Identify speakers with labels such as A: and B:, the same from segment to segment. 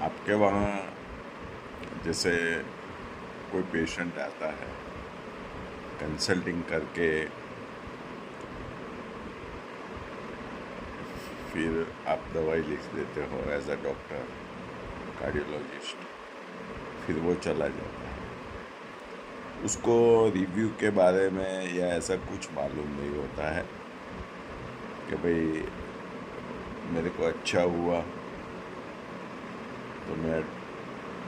A: आपके वहाँ जैसे कोई पेशेंट आता है कंसल्टिंग करके, फिर आप दवाई लिख देते हो एज अ डॉक्टर कार्डियोलॉजिस्ट, फिर वो चला जाता है। उसको रिव्यू के बारे में या ऐसा कुछ मालूम नहीं होता है कि भाई मेरे को अच्छा हुआ तो मैं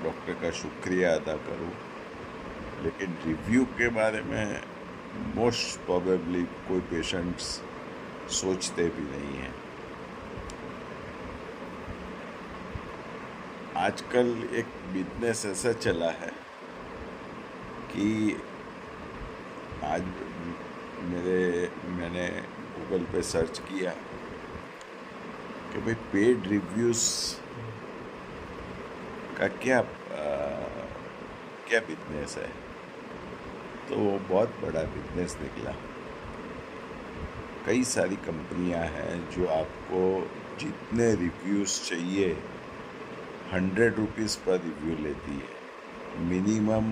A: डॉक्टर का शुक्रिया अदा करूं, लेकिन रिव्यू के बारे में मोस्ट प्रोबेबली कोई पेशेंट्स सोचते भी नहीं हैं। आजकल एक बिजनेस ऐसा चला है कि आज मैंने गूगल पे सर्च किया कि भाई पेड रिव्यूज़ का क्या बिजनेस है, तो वो बहुत बड़ा बिजनेस निकला। कई सारी कंपनियां हैं जो आपको जितने रिव्यूज़ चाहिए 100 रुपीज़ पर रिव्यू लेती है। मिनिमम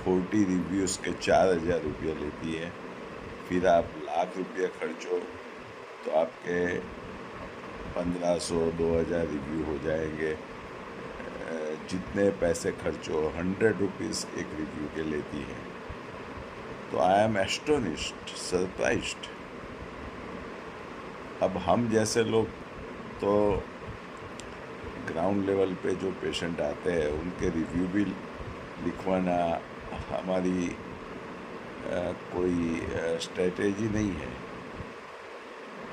A: 40 रिव्यूज़ के 4,000 रुपये लेती है। फिर आप लाख रुपये खर्चो तो आपके 1,500-2,000 रिव्यू हो जाएंगे। जितने पैसे खर्चो 100 रुपीज़ एक रिव्यू के लेती है। तो आई एम एस्टोनिश्ड, सरप्राइज्ड। अब हम जैसे लोग तो ग्राउंड लेवल पे जो पेशेंट आते हैं उनके रिव्यू भी लिखवाना हमारी कोई स्ट्रेटेजी नहीं है।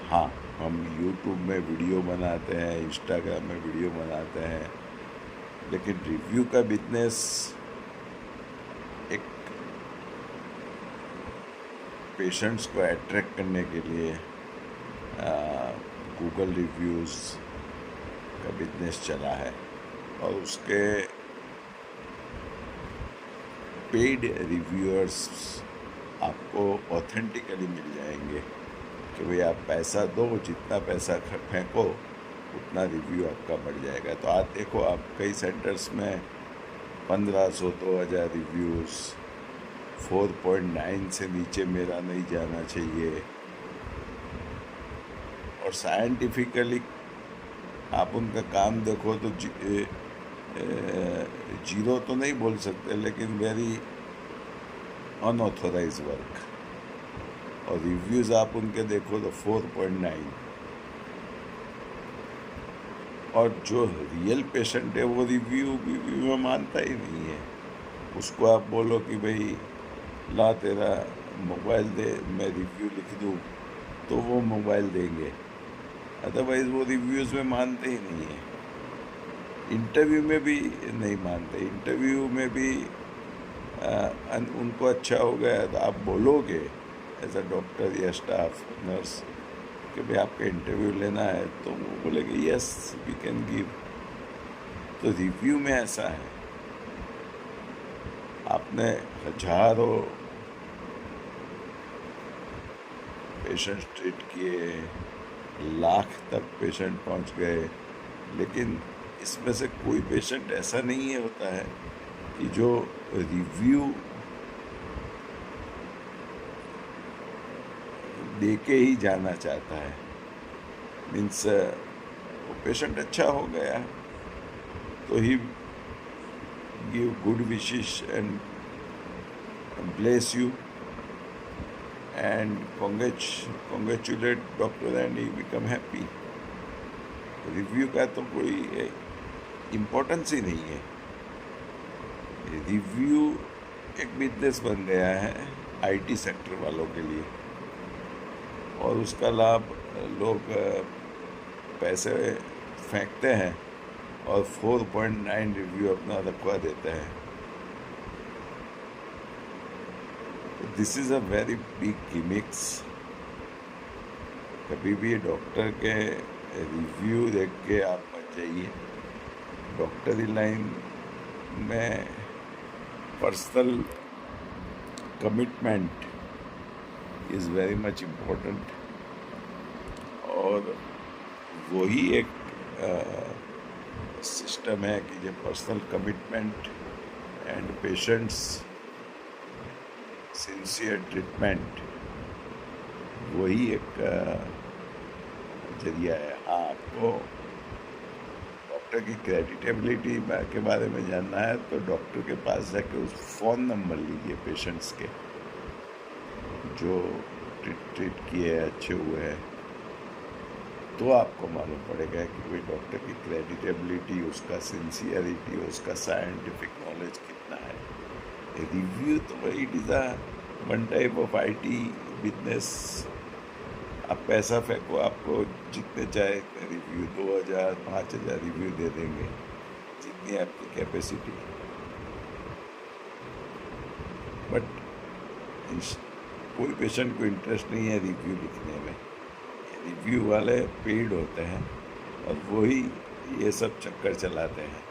A: हाँ, हम यूट्यूब में वीडियो बनाते हैं, इंस्टाग्राम में वीडियो बनाते हैं, लेकिन रिव्यू का बिजनेस एक पेशेंट्स को अट्रैक्ट करने के लिए गूगल रिव्यूज़ का बिजनेस चला है, और उसके पेड रिव्यूअर्स आपको ऑथेंटिकली मिल जाएंगे कि भाई आप पैसा दो, जितना पैसा फेंको उतना रिव्यू आपका बढ़ जाएगा। तो आज देखो, आप कई सेंटर्स में 1,500-2,000 रिव्यूज़, 4.9 से नीचे मेरा नहीं जाना चाहिए। और साइंटिफिकली आप उनका काम देखो तो जीरो तो नहीं बोल सकते, लेकिन वेरी अनऑथोराइज वर्क। और रिव्यूज़ आप उनके देखो तो 4.9। और जो रियल पेशेंट है वो रिव्यू में मानता ही नहीं है। उसको आप बोलो कि भाई ला तेरा मोबाइल दे, मैं रिव्यू लिख दूँ, तो वो मोबाइल देंगे, अदरवाइज़ वो रिव्यूज़ में मानते ही नहीं है। इंटरव्यू में भी नहीं मानते। इंटरव्यू में भी उनको अच्छा हो गया तो आप बोलोगे एज अ डॉक्टर या स्टाफ नर्स कि भाई आपका इंटरव्यू लेना है, तो वो बोलेंगे यस वी कैन गिव। तो रिव्यू में ऐसा है, आपने हजारों पेशेंट ट्रीट किए, लाख तक पेशेंट पहुंच गए, लेकिन इसमें से कोई पेशेंट ऐसा नहीं है होता है कि जो रिव्यू दे के ही जाना चाहता है। मीन्स वो पेशेंट अच्छा हो गया तो he give good wishes and bless you and congratulate doctor and he become happy. Review का तो कोई इम्पोर्टेंस ही नहीं है। रिव्यू एक बिजनेस बन गया है आईटी सेक्टर वालों के लिए, और उसका लाभ लोग पैसे फेंकते हैं और 4.9 रिव्यू अपना रखवा देते हैं। This is a very big gimmicks. कभी भी डॉक्टर के रिव्यू देख के आप मत जाइए। डॉक्टरी लाइन में personal commitment is very much important, और वही एक सिस्टम है कि जो personal commitment and patients sincere treatment, वही एक जरिया है। हाँ, आपको डॉक्टर की क्रेडिटेबिलिटी के बारे में जानना है तो डॉक्टर के पास जाके उस फ़ोन नंबर लीजिए पेशेंट्स के जो ट्रीट किए अच्छे हुए हैं, तो आपको मालूम पड़ेगा कि कोई डॉक्टर की क्रेडिटेबिलिटी, उसका सिंसियरिटी, उसका साइंटिफिक नॉलेज कितना है। रिव्यू तो it is a one type of IT business. आप पैसा फेंको, आपको जितने चाहे रिव्यू 2000 5000 रिव्यू दे देंगे, जितनी आपकी कैपेसिटी। बट कोई पेशेंट को इंटरेस्ट नहीं है रिव्यू लिखने में। रिव्यू वाले पेड होते हैं और वही ये सब चक्कर चलाते हैं।